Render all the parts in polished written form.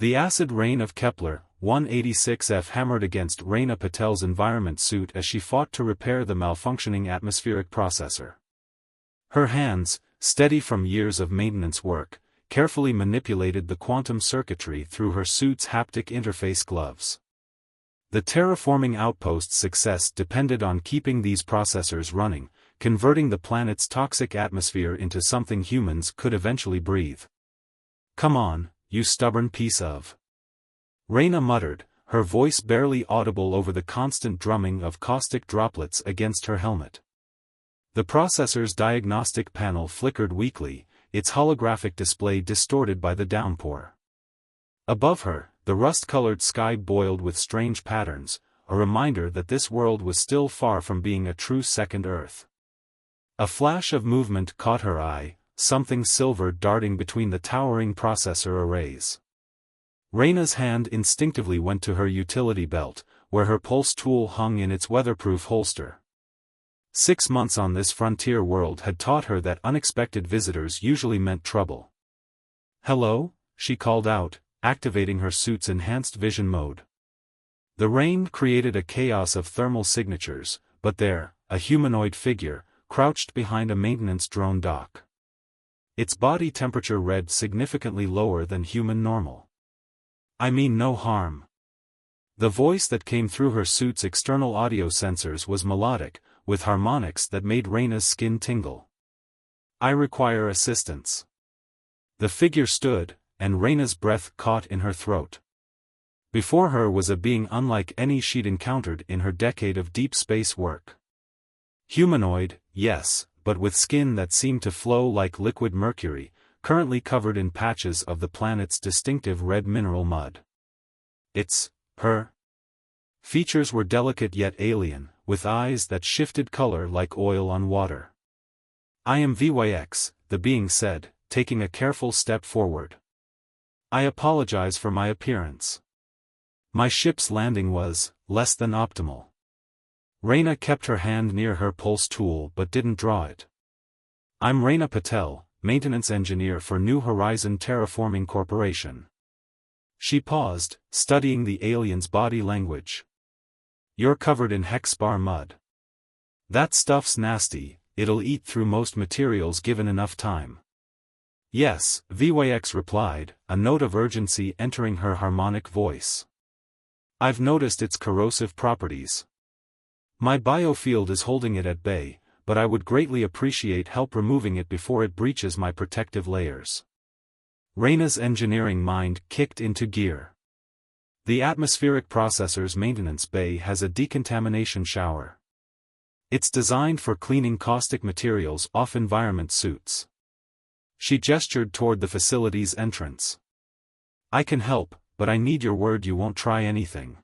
The acid rain of Kepler 186f hammered against Reyna Patel's environment suit as she fought to repair the malfunctioning atmospheric processor. Her hands, steady from years of maintenance work, carefully manipulated the quantum circuitry through her suit's haptic interface gloves. The terraforming outpost's success depended on keeping these processors running, converting the planet's toxic atmosphere into something humans could eventually breathe. "Come on, you stubborn piece of..." Reyna muttered, her voice barely audible over the constant drumming of caustic droplets against her helmet. The processor's diagnostic panel flickered weakly, its holographic display distorted by the downpour. Above her, the rust-colored sky boiled with strange patterns, a reminder that this world was still far from being a true second Earth. A flash of movement caught her eye, something silver darting between the towering processor arrays. Reyna's hand instinctively went to her utility belt, where her pulse tool hung in its weatherproof holster. 6 months on this frontier world had taught her that unexpected visitors usually meant trouble. "Hello?" she called out, activating her suit's enhanced vision mode. The rain created a chaos of thermal signatures, but there, a humanoid figure, crouched behind a maintenance drone dock. Its body temperature read significantly lower than human normal. "I mean no harm." The voice that came through her suit's external audio sensors was melodic, with harmonics that made Reyna's skin tingle. "I require assistance." The figure stood, and Reyna's breath caught in her throat. Before her was a being unlike any she'd encountered in her decade of deep space work. Humanoid, yes, but with skin that seemed to flow like liquid mercury, currently covered in patches of the planet's distinctive red mineral mud. "It's her." Features were delicate yet alien, with eyes that shifted color like oil on water. "I am VYX, the being said, taking a careful step forward. "I apologize for my appearance. My ship's landing was less than optimal." Reyna kept her hand near her pulse tool but didn't draw it. "I'm Reyna Patel, maintenance engineer for New Horizon Terraforming Corporation." She paused, studying the alien's body language. "You're covered in hex-bar mud. That stuff's nasty, it'll eat through most materials given enough time." "Yes," VYX replied, a note of urgency entering her harmonic voice. "I've noticed its corrosive properties. My biofield is holding it at bay, but I would greatly appreciate help removing it before it breaches my protective layers." Reyna's engineering mind kicked into gear. The atmospheric processor's maintenance bay has a decontamination shower. It's designed for cleaning caustic materials off environment suits. She gestured toward the facility's entrance. "I can help, but I need your word you won't try anything."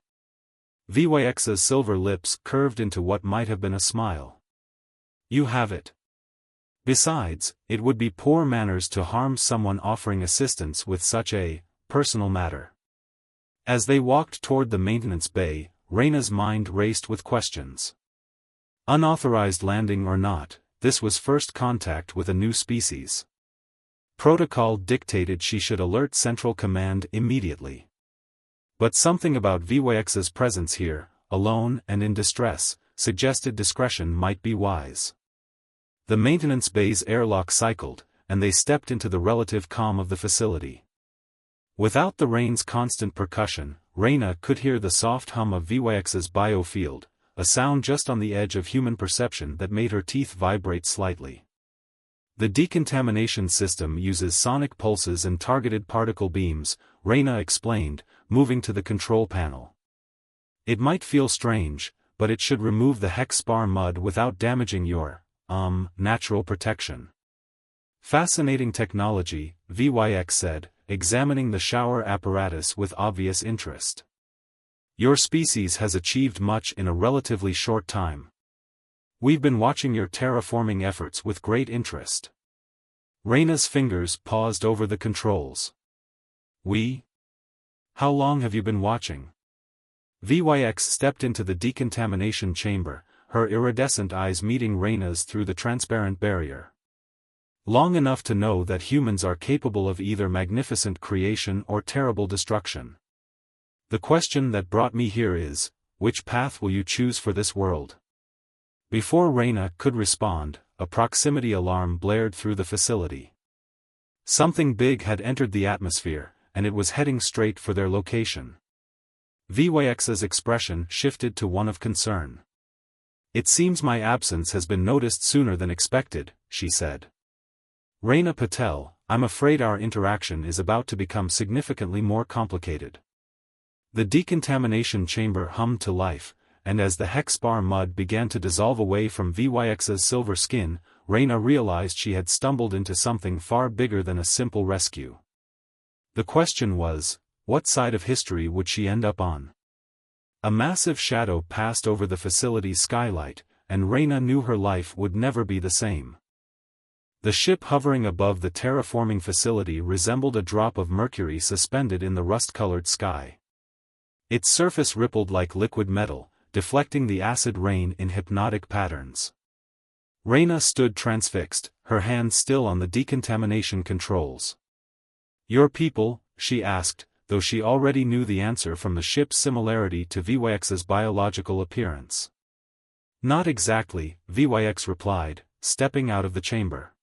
VYX's silver lips curved into what might have been a smile. "You have it. Besides, it would be poor manners to harm someone offering assistance with such a personal matter." As they walked toward the maintenance bay, Reyna's mind raced with questions. Unauthorized landing or not, this was first contact with a new species. Protocol dictated she should alert Central Command immediately. But something about VYX's presence here, alone and in distress, suggested discretion might be wise. The maintenance bay's airlock cycled, and they stepped into the relative calm of the facility. Without the rain's constant percussion, Reyna could hear the soft hum of VYX's biofield, a sound just on the edge of human perception that made her teeth vibrate slightly. The decontamination system uses sonic pulses and targeted particle beams, Reyna explained, moving to the control panel. "It might feel strange, but it should remove the hex-bar mud without damaging your, natural protection." "Fascinating technology," VYX said, examining the shower apparatus with obvious interest. "Your species has achieved much in a relatively short time. We've been watching your terraforming efforts with great interest." Reyna's fingers paused over the controls. "We? How long have you been watching?" VYX stepped into the decontamination chamber, her iridescent eyes meeting Reyna's through the transparent barrier. Long enough to know that humans are capable of either magnificent creation or terrible destruction. The question that brought me here is, which path will you choose for this world? Before Reyna could respond, a proximity alarm blared through the facility. Something big had entered the atmosphere, and it was heading straight for their location. VYX's expression shifted to one of concern. "It seems my absence has been noticed sooner than expected," she said. "Reyna Patel, I'm afraid our interaction is about to become significantly more complicated." The decontamination chamber hummed to life, and as the hexbar mud began to dissolve away from VYX's silver skin, Reyna realized she had stumbled into something far bigger than a simple rescue. The question was, what side of history would she end up on? A massive shadow passed over the facility's skylight, and Reyna knew her life would never be the same. The ship hovering above the terraforming facility resembled a drop of mercury suspended in the rust-colored sky. Its surface rippled like liquid metal, deflecting the acid rain in hypnotic patterns. Reyna stood transfixed, her hands still on the decontamination controls. "Your people?" she asked, though she already knew the answer from the ship's similarity to VYX's biological appearance. "Not exactly," VYX replied, stepping out of the chamber.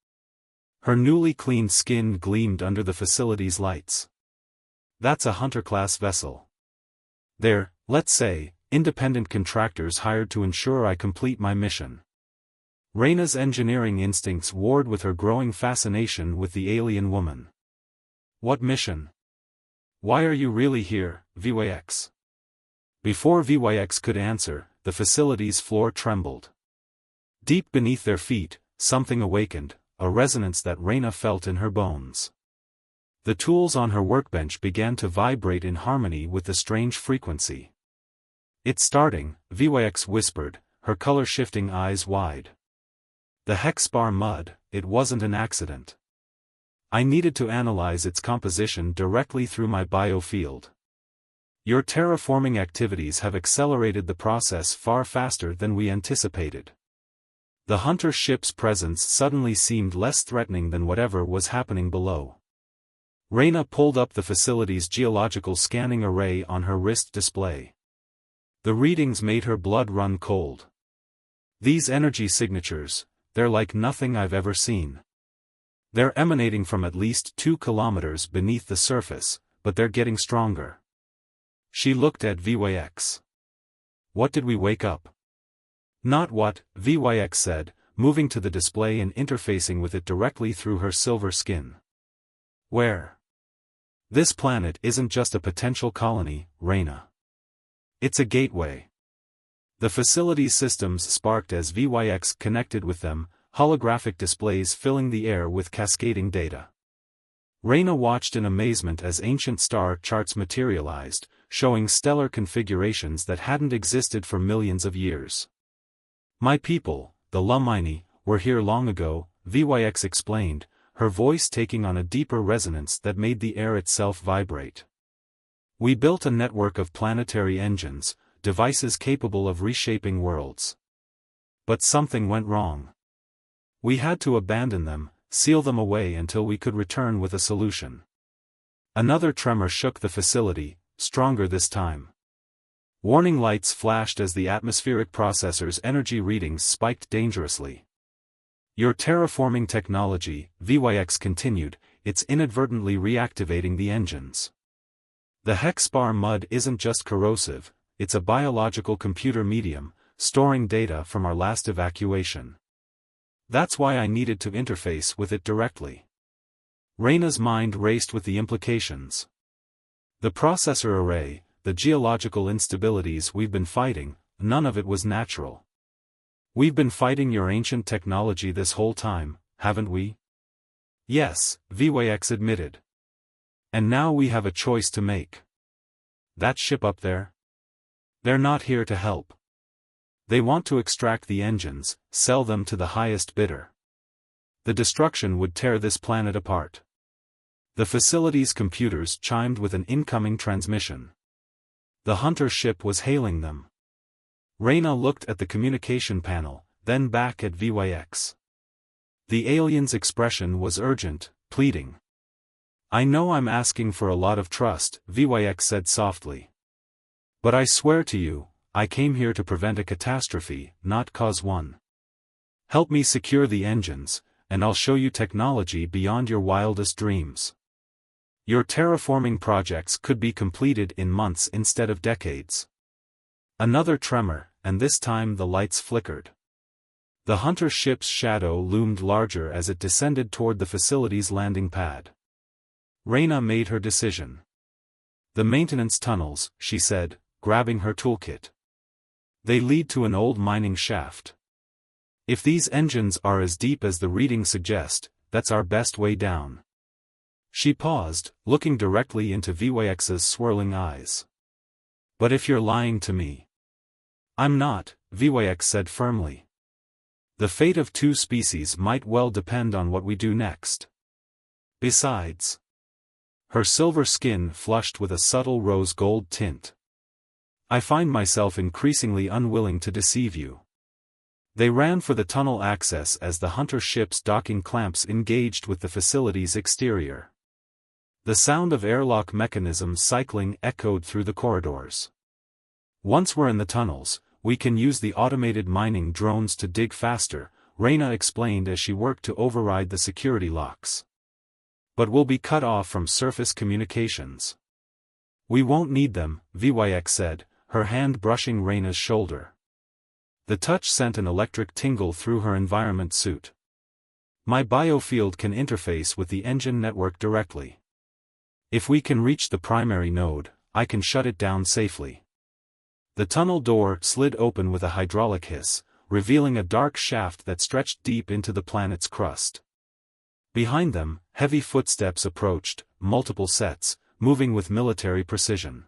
Her newly cleaned skin gleamed under the facility's lights. "That's a Hunter-class vessel. They're, let's say, independent contractors hired to ensure I complete my mission." Reyna's engineering instincts warred with her growing fascination with the alien woman. "What mission? Why are you really here, VYX?" Before VYX could answer, the facility's floor trembled. Deep beneath their feet, something awakened, a resonance that Reyna felt in her bones. The tools on her workbench began to vibrate in harmony with the strange frequency. "It's starting," VYX whispered, her color-shifting eyes wide. "The hexbar mud, it wasn't an accident. I needed to analyze its composition directly through my biofield. Your terraforming activities have accelerated the process far faster than we anticipated." The Hunter ship's presence suddenly seemed less threatening than whatever was happening below. Reyna pulled up the facility's geological scanning array on her wrist display. The readings made her blood run cold. "These energy signatures, they're like nothing I've ever seen. They're emanating from at least 2 kilometers beneath the surface, but they're getting stronger." She looked at VYX. "What did we wake up?" "Not what," VYX said, moving to the display and interfacing with it directly through her silver skin. "Where? This planet isn't just a potential colony, Reyna. It's a gateway." The facility's systems sparked as VYX connected with them, holographic displays filling the air with cascading data. Reyna watched in amazement as ancient star charts materialized, showing stellar configurations that hadn't existed for millions of years. "My people, the Lumini, were here long ago," VYX explained, her voice taking on a deeper resonance that made the air itself vibrate. "We built a network of planetary engines, devices capable of reshaping worlds. But something went wrong. We had to abandon them, seal them away until we could return with a solution." Another tremor shook the facility, stronger this time. Warning lights flashed as the atmospheric processor's energy readings spiked dangerously. "Your terraforming technology," VYX continued, "it's inadvertently reactivating the engines. The hexbar mud isn't just corrosive, it's a biological computer medium, storing data from our last evacuation. That's why I needed to interface with it directly." Reyna's mind raced with the implications. The processor array, the geological instabilities we've been fighting, none of it was natural. "We've been fighting your ancient technology this whole time, haven't we?" "Yes," VYX admitted. "And now we have a choice to make. That ship up there? They're not here to help. They want to extract the engines, sell them to the highest bidder. The destruction would tear this planet apart." The facility's computers chimed with an incoming transmission. The Hunter ship was hailing them. Reyna looked at the communication panel, then back at VYX. The alien's expression was urgent, pleading. I know I'm asking for a lot of trust, VYX said softly. But I swear to you, I came here to prevent a catastrophe, not cause one. Help me secure the engines, and I'll show you technology beyond your wildest dreams. Your terraforming projects could be completed in months instead of decades. Another tremor, and this time the lights flickered. The hunter ship's shadow loomed larger as it descended toward the facility's landing pad. Reyna made her decision. The maintenance tunnels, she said, grabbing her toolkit. They lead to an old mining shaft. If these engines are as deep as the readings suggest, that's our best way down. She paused, looking directly into VYX's swirling eyes. But if you're lying to me. I'm not, VYX said firmly. The fate of two species might well depend on what we do next. Besides. Her silver skin flushed with a subtle rose-gold tint. I find myself increasingly unwilling to deceive you. They ran for the tunnel access as the hunter ship's docking clamps engaged with the facility's exterior. The sound of airlock mechanisms cycling echoed through the corridors. Once we're in the tunnels, we can use the automated mining drones to dig faster, Reyna explained as she worked to override the security locks. But we'll be cut off from surface communications. We won't need them, VYX said, her hand brushing Reyna's shoulder. The touch sent an electric tingle through her environment suit. My biofield can interface with the engine network directly. If we can reach the primary node, I can shut it down safely. The tunnel door slid open with a hydraulic hiss, revealing a dark shaft that stretched deep into the planet's crust. Behind them, heavy footsteps approached, multiple sets, moving with military precision.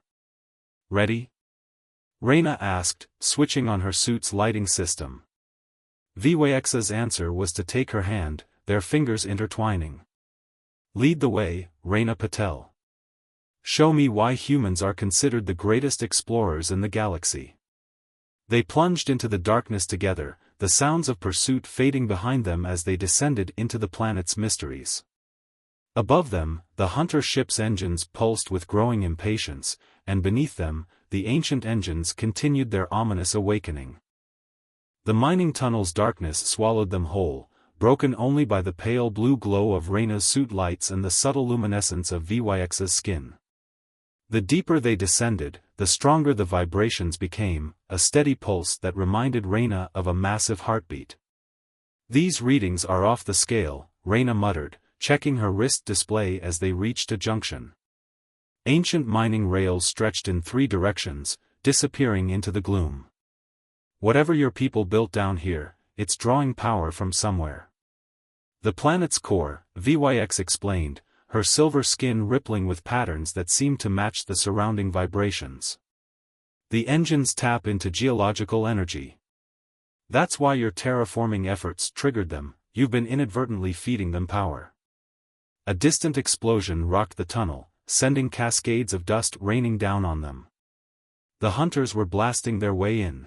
Ready? Reyna asked, switching on her suit's lighting system. VYX's answer was to take her hand, their fingers intertwining. Lead the way, Reyna Patel. Show me why humans are considered the greatest explorers in the galaxy. They plunged into the darkness together, the sounds of pursuit fading behind them as they descended into the planet's mysteries. Above them, the hunter ship's engines pulsed with growing impatience, and beneath them, the ancient engines continued their ominous awakening. The mining tunnel's darkness swallowed them whole, broken only by the pale blue glow of Reyna's suit lights and the subtle luminescence of VYX's skin. The deeper they descended, the stronger the vibrations became, a steady pulse that reminded Reyna of a massive heartbeat. These readings are off the scale, Reyna muttered, checking her wrist display as they reached a junction. Ancient mining rails stretched in three directions, disappearing into the gloom. Whatever your people built down here, it's drawing power from somewhere. The planet's core, VYX explained, her silver skin rippling with patterns that seemed to match the surrounding vibrations. The engines tap into geological energy. That's why your terraforming efforts triggered them, you've been inadvertently feeding them power. A distant explosion rocked the tunnel, sending cascades of dust raining down on them. The hunters were blasting their way in.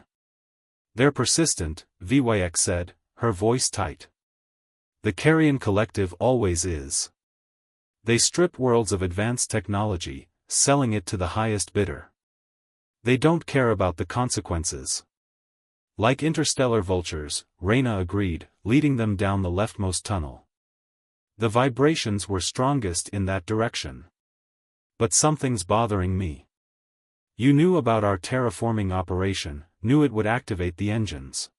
They're persistent, VYX said, her voice tight. The Carrion Collective always is. They strip worlds of advanced technology, selling it to the highest bidder. They don't care about the consequences. Like interstellar vultures, Reyna agreed, leading them down the leftmost tunnel. The vibrations were strongest in that direction. But something's bothering me. You knew about our terraforming operation, knew it would activate the engines.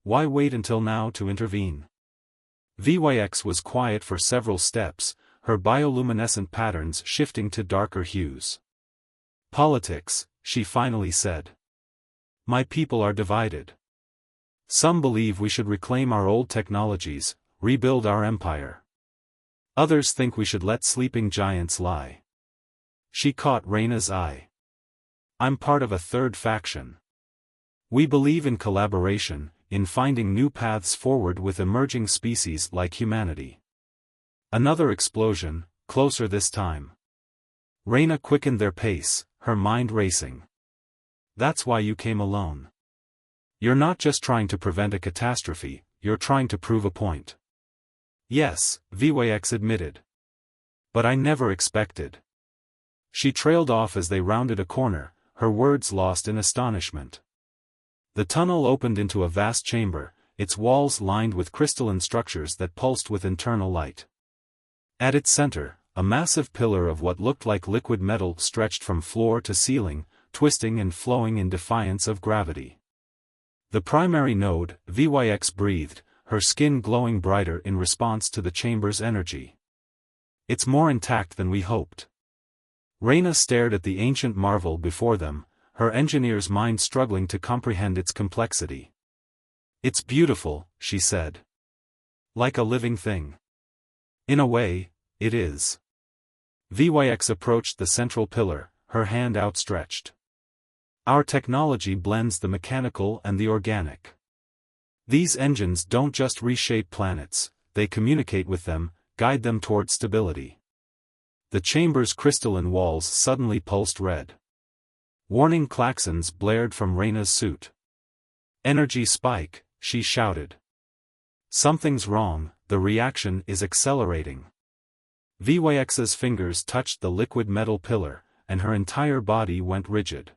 Why wait until now to intervene? VYX was quiet for several steps, her bioluminescent patterns shifting to darker hues. Politics, she finally said. My people are divided. Some believe we should reclaim our old technologies, rebuild our empire. Others think we should let sleeping giants lie. She caught Reyna's eye. I'm part of a third faction. We believe in collaboration, in finding new paths forward with emerging species like humanity. Another explosion, closer this time. Reyna quickened their pace, her mind racing. That's why you came alone. You're not just trying to prevent a catastrophe, you're trying to prove a point. Yes, VYX admitted. But I never expected. She trailed off as they rounded a corner, her words lost in astonishment. The tunnel opened into a vast chamber, its walls lined with crystalline structures that pulsed with internal light. At its center, a massive pillar of what looked like liquid metal stretched from floor to ceiling, twisting and flowing in defiance of gravity. The primary node, VYX breathed, her skin glowing brighter in response to the chamber's energy. It's more intact than we hoped. Reyna stared at the ancient marvel before them, her engineer's mind struggling to comprehend its complexity. It's beautiful, she said. Like a living thing. In a way, it is. VYX approached the central pillar, her hand outstretched. Our technology blends the mechanical and the organic. These engines don't just reshape planets, they communicate with them, guide them toward stability. The chamber's crystalline walls suddenly pulsed red. Warning klaxons blared from Reyna's suit. Energy spike, she shouted. Something's wrong, the reaction is accelerating. VYX's fingers touched the liquid metal pillar, and her entire body went rigid.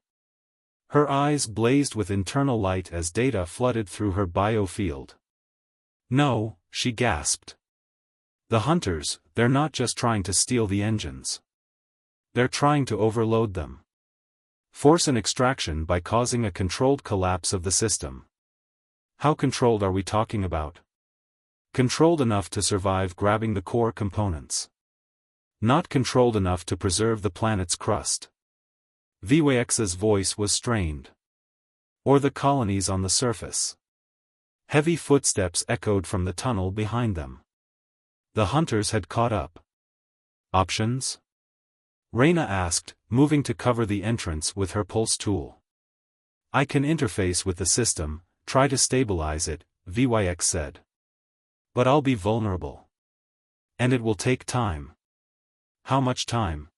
Her eyes blazed with internal light as data flooded through her biofield. No, she gasped. The hunters, they're not just trying to steal the engines. They're trying to overload them. Force an extraction by causing a controlled collapse of the system. How controlled are we talking about? Controlled enough to survive grabbing the core components. Not controlled enough to preserve the planet's crust. VYX's voice was strained. Or the colonies on the surface. Heavy footsteps echoed from the tunnel behind them. The hunters had caught up. Options? Reyna asked, moving to cover the entrance with her pulse tool. I can interface with the system, try to stabilize it, VYX said. But I'll be vulnerable. And it will take time. How much time?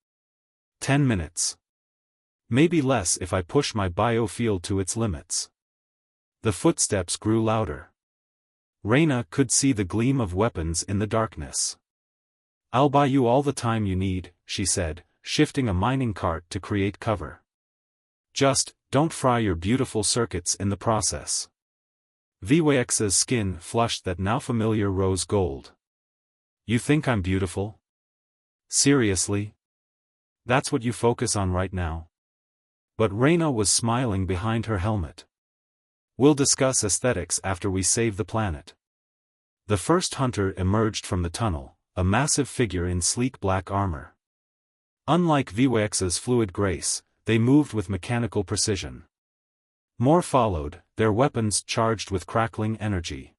10 minutes. Maybe less if I push my biofield to its limits. The footsteps grew louder. Reyna could see the gleam of weapons in the darkness. I'll buy you all the time you need, she said, shifting a mining cart to create cover. Just, don't fry your beautiful circuits in the process. VYX's skin flushed that now familiar rose gold. You think I'm beautiful? Seriously? That's what you focus on right now? But Reyna was smiling behind her helmet. We'll discuss aesthetics after we save the planet. The first hunter emerged from the tunnel, a massive figure in sleek black armor. Unlike VYX's fluid grace, they moved with mechanical precision. More followed, their weapons charged with crackling energy.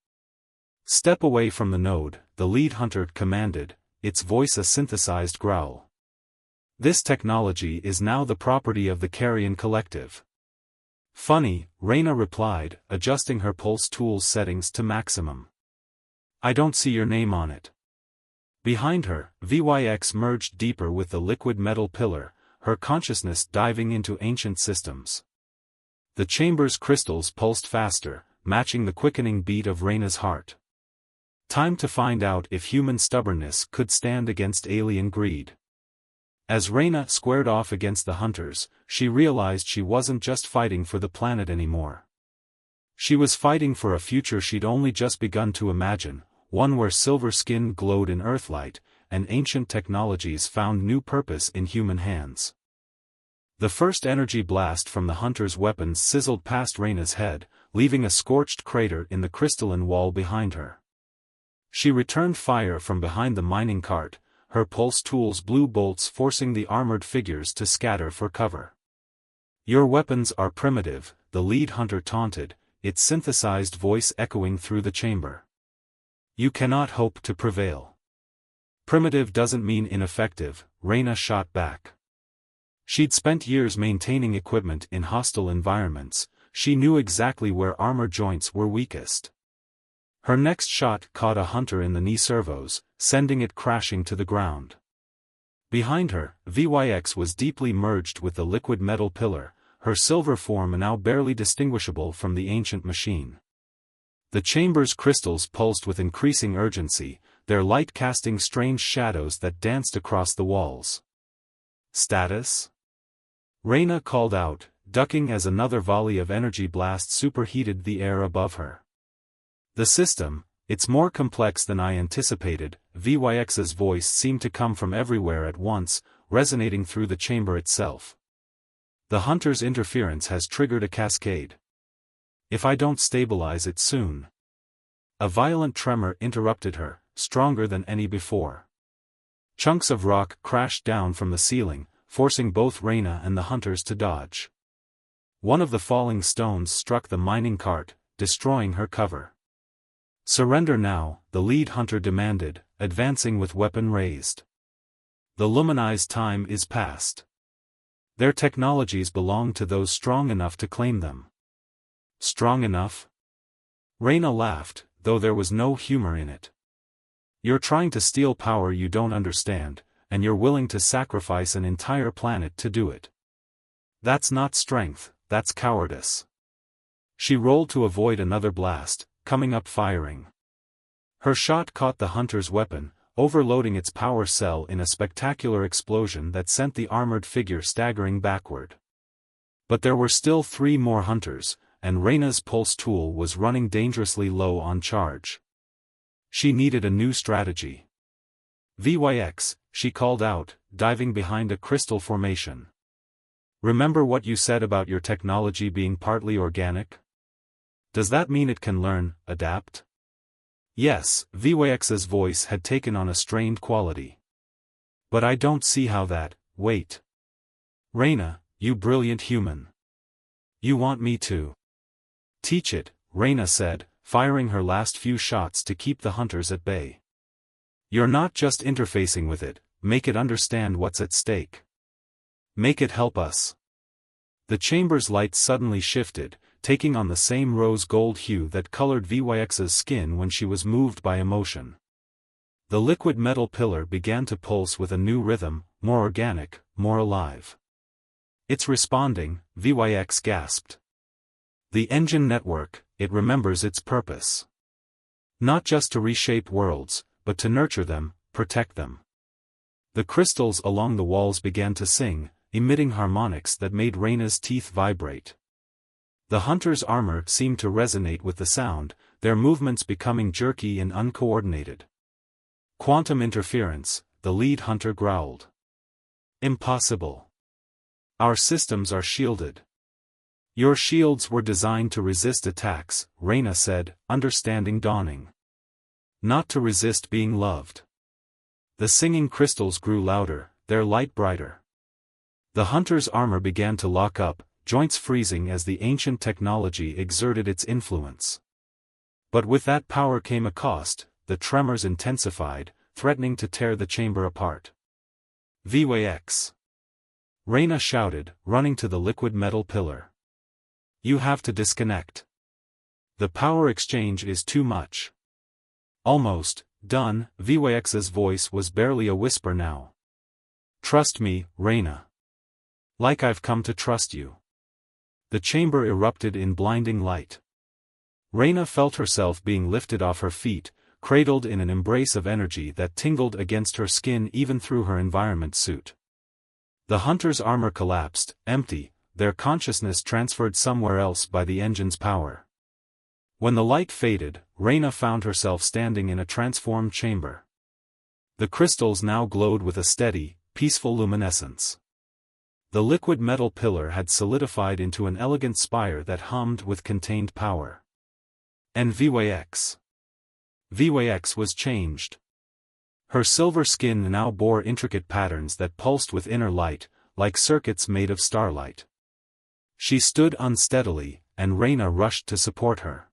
Step away from the node, the lead hunter commanded, its voice a synthesized growl. This technology is now the property of the Carrion Collective. Funny, Reyna replied, adjusting her pulse tool's settings to maximum. I don't see your name on it. Behind her, VYX merged deeper with the liquid metal pillar, her consciousness diving into ancient systems. The chamber's crystals pulsed faster, matching the quickening beat of Reyna's heart. Time to find out if human stubbornness could stand against alien greed. As Reyna squared off against the hunters, she realized she wasn't just fighting for the planet anymore. She was fighting for a future she'd only just begun to imagine, one where silver skin glowed in Earthlight, and ancient technologies found new purpose in human hands. The first energy blast from the hunter's weapons sizzled past Reyna's head, leaving a scorched crater in the crystalline wall behind her. She returned fire from behind the mining cart, her pulse tools blew bolts forcing the armored figures to scatter for cover. Your weapons are primitive, the lead hunter taunted, its synthesized voice echoing through the chamber. You cannot hope to prevail. Primitive doesn't mean ineffective, Reyna shot back. She'd spent years maintaining equipment in hostile environments, she knew exactly where armor joints were weakest. Her next shot caught a hunter in the knee servos, sending it crashing to the ground. Behind her, VYX was deeply merged with the liquid metal pillar, her silver form now barely distinguishable from the ancient machine. The chamber's crystals pulsed with increasing urgency, their light casting strange shadows that danced across the walls. "Status?" Reyna called out, ducking as another volley of energy blasts superheated the air above her. "The system, it's more complex than I anticipated." VYX's voice seemed to come from everywhere at once, resonating through the chamber itself. "The hunter's interference has triggered a cascade. If I don't stabilize it soon." A violent tremor interrupted her, stronger than any before. Chunks of rock crashed down from the ceiling, forcing both Reyna and the hunters to dodge. One of the falling stones struck the mining cart, destroying her cover. "Surrender now," the lead hunter demanded, advancing with weapon raised. "The Luminized time is past. Their technologies belong to those strong enough to claim them." "Strong enough?" Reyna laughed, though there was no humor in it. "You're trying to steal power you don't understand, and you're willing to sacrifice an entire planet to do it. That's not strength, that's cowardice." She rolled to avoid another blast, coming up firing. Her shot caught the hunter's weapon, overloading its power cell in a spectacular explosion that sent the armored figure staggering backward. But there were still 3 more hunters, and Reyna's pulse tool was running dangerously low on charge. She needed a new strategy. "VYX," she called out, diving behind a crystal formation. "Remember what you said about your technology being partly organic? Does that mean it can learn, adapt?" "Yes," VYX's voice had taken on a strained quality. "But I don't see how that." "Wait. Reyna, you brilliant human. You want me to teach it," Reyna said, firing her last few shots to keep the hunters at bay. "You're not just interfacing with it, make it understand what's at stake. Make it help us." The chamber's light suddenly shifted, taking on the same rose-gold hue that colored VYX's skin when she was moved by emotion. The liquid metal pillar began to pulse with a new rhythm, more organic, more alive. "It's responding," VYX gasped. "The engine network, it remembers its purpose. Not just to reshape worlds, but to nurture them, protect them." The crystals along the walls began to sing, emitting harmonics that made Reyna's teeth vibrate. The hunter's armor seemed to resonate with the sound, their movements becoming jerky and uncoordinated. "Quantum interference," the lead hunter growled. "Impossible. Our systems are shielded." "Your shields were designed to resist attacks," Reyna said, understanding dawning. "Not to resist being loved." The singing crystals grew louder, their light brighter. The hunter's armor began to lock up, joints freezing as the ancient technology exerted its influence. But with that power came a cost. The tremors intensified, threatening to tear the chamber apart. "VYX!" Reyna shouted, running to the liquid metal pillar. "You have to disconnect. The power exchange is too much." "Almost done," VYX's voice was barely a whisper now. "Trust me, Reyna. Like I've come to trust you." The chamber erupted in blinding light. Reyna felt herself being lifted off her feet, cradled in an embrace of energy that tingled against her skin even through her environment suit. The hunter's armor collapsed, empty, their consciousness transferred somewhere else by the engine's power. When the light faded, Reyna found herself standing in a transformed chamber. The crystals now glowed with a steady, peaceful luminescence. The liquid metal pillar had solidified into an elegant spire that hummed with contained power. And VYX. VYX was changed. Her silver skin now bore intricate patterns that pulsed with inner light, like circuits made of starlight. She stood unsteadily, and Reyna rushed to support her.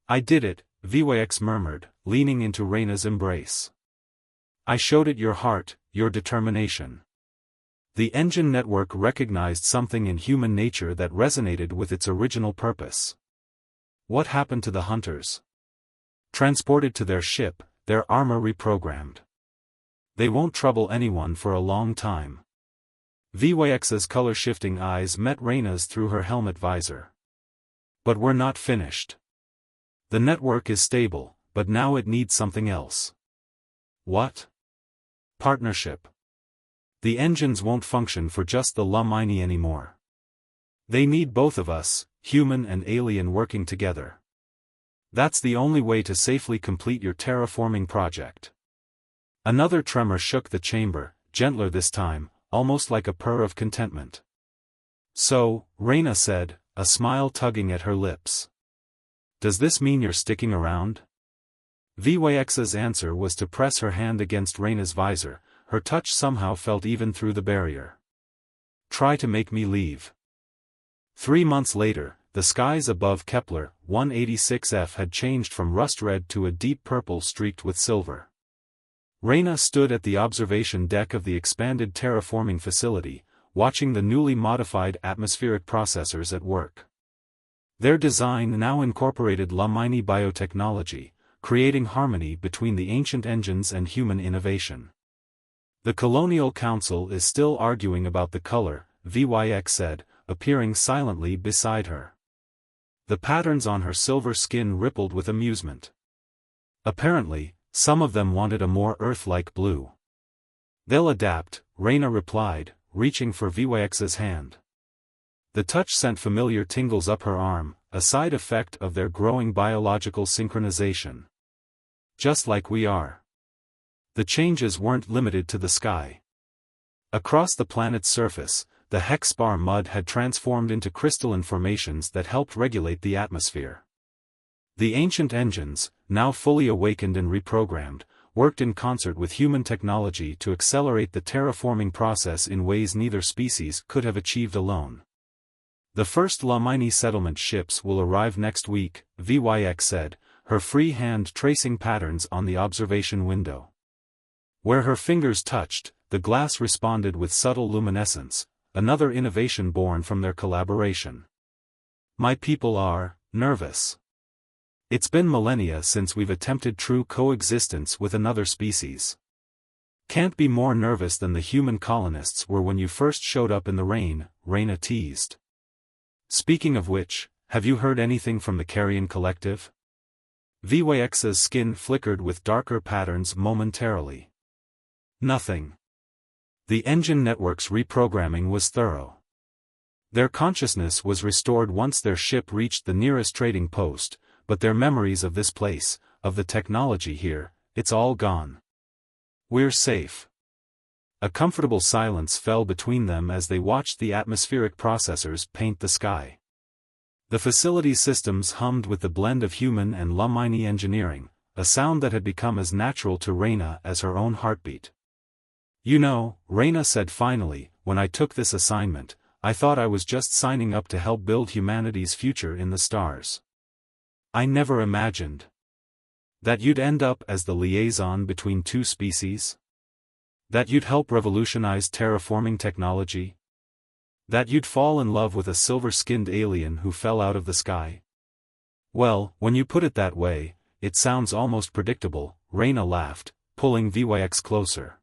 "I did it," VYX murmured, leaning into Reyna's embrace. "I showed it your heart, your determination." The engine network recognized something in human nature that resonated with its original purpose. What happened to the hunters? Transported to their ship, their armor reprogrammed. They won't trouble anyone for a long time. VYX's color-shifting eyes met Reyna's through her helmet visor. But we're not finished. The network is stable, but now it needs something else. What? Partnership. The engines won't function for just the Lumini anymore. They need both of us, human and alien, working together. That's the only way to safely complete your terraforming project. Another tremor shook the chamber, gentler this time, almost like a purr of contentment. So, Reyna said, a smile tugging at her lips. Does this mean you're sticking around? VYX's answer was to press her hand against Reyna's visor. Her touch somehow felt even through the barrier. Try to make me leave. 3 months later, the skies above Kepler 186f had changed from rust red to a deep purple streaked with silver. Reyna stood at the observation deck of the expanded terraforming facility, watching the newly modified atmospheric processors at work. Their design now incorporated Lumini biotechnology, creating harmony between the ancient engines and human innovation. The Colonial Council is still arguing about the color, VYX said, appearing silently beside her. The patterns on her silver skin rippled with amusement. Apparently, some of them wanted a more Earth-like blue. They'll adapt, Reyna replied, reaching for VYX's hand. The touch sent familiar tingles up her arm, a side effect of their growing biological synchronization. Just like we are. The changes weren't limited to the sky. Across the planet's surface, the Hexspar mud had transformed into crystalline formations that helped regulate the atmosphere. The ancient engines, now fully awakened and reprogrammed, worked in concert with human technology to accelerate the terraforming process in ways neither species could have achieved alone. The first Lumini settlement ships will arrive next week, VYX said, her free hand tracing patterns on the observation window. Where her fingers touched, the glass responded with subtle luminescence, another innovation born from their collaboration. My people are nervous. It's been millennia since we've attempted true coexistence with another species. Can't be more nervous than the human colonists were when you first showed up in the rain, Reyna teased. Speaking of which, have you heard anything from the Carrion Collective? VYX's skin flickered with darker patterns momentarily. Nothing. The engine network's reprogramming was thorough. Their consciousness was restored once their ship reached the nearest trading post, but their memories of this place, of the technology here, it's all gone. We're safe. A comfortable silence fell between them as they watched the atmospheric processors paint the sky. The facility's systems hummed with the blend of human and Lumini engineering, a sound that had become as natural to Reyna as her own heartbeat. You know, Reyna said finally, when I took this assignment, I thought I was just signing up to help build humanity's future in the stars. I never imagined that you'd end up as the liaison between two species? That you'd help revolutionize terraforming technology? That you'd fall in love with a silver-skinned alien who fell out of the sky? Well, when you put it that way, it sounds almost predictable, Reyna laughed, pulling VYX closer.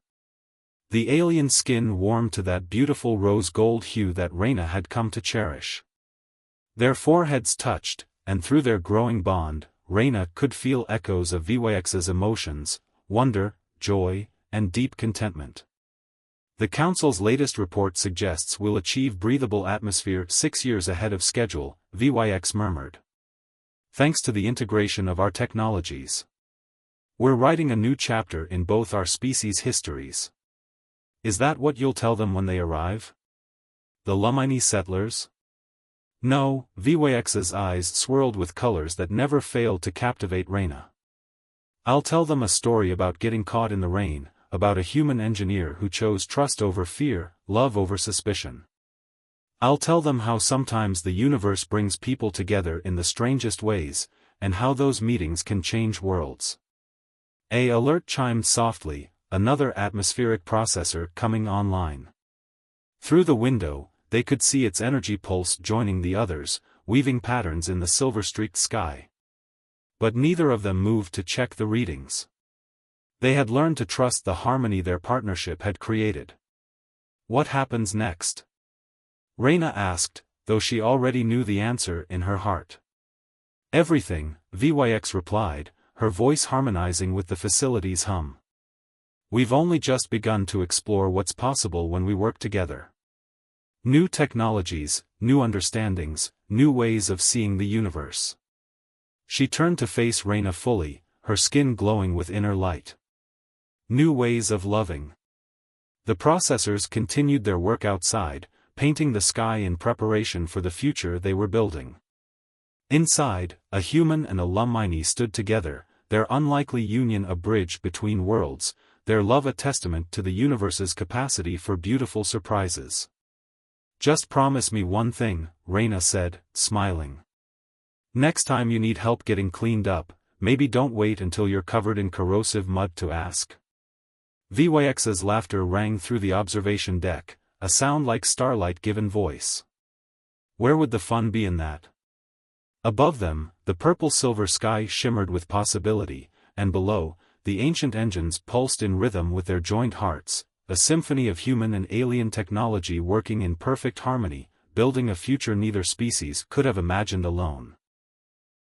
The alien skin warmed to that beautiful rose-gold hue that Reyna had come to cherish. Their foreheads touched, and through their growing bond, Reyna could feel echoes of VYX's emotions, wonder, joy, and deep contentment. The Council's latest report suggests we'll achieve breathable atmosphere 6 years ahead of schedule, VYX murmured. Thanks to the integration of our technologies. We're writing a new chapter in both our species' histories. Is that what you'll tell them when they arrive? The Lumini settlers? No, VYX's eyes swirled with colors that never failed to captivate Reyna. I'll tell them a story about getting caught in the rain, about a human engineer who chose trust over fear, love over suspicion. I'll tell them how sometimes the universe brings people together in the strangest ways, and how those meetings can change worlds. A alert chimed softly, another atmospheric processor coming online. Through the window, they could see its energy pulse joining the others, weaving patterns in the silver-streaked sky. But neither of them moved to check the readings. They had learned to trust the harmony their partnership had created. What happens next? Reyna asked, though she already knew the answer in her heart. Everything, VYX replied, her voice harmonizing with the facility's hum. We've only just begun to explore what's possible when we work together. New technologies, new understandings, new ways of seeing the universe. She turned to face Reyna fully, her skin glowing with inner light. New ways of loving. The processors continued their work outside, painting the sky in preparation for the future they were building. Inside, a human and a Lumini stood together, their unlikely union a bridge between worlds, their love a testament to the universe's capacity for beautiful surprises. Just promise me one thing, Reyna said, smiling. Next time you need help getting cleaned up, maybe don't wait until you're covered in corrosive mud to ask. VYX's laughter rang through the observation deck, a sound like starlight given voice. Where would the fun be in that? Above them, the purple-silver sky shimmered with possibility, and below, the ancient engines pulsed in rhythm with their joined hearts, a symphony of human and alien technology working in perfect harmony, building a future neither species could have imagined alone.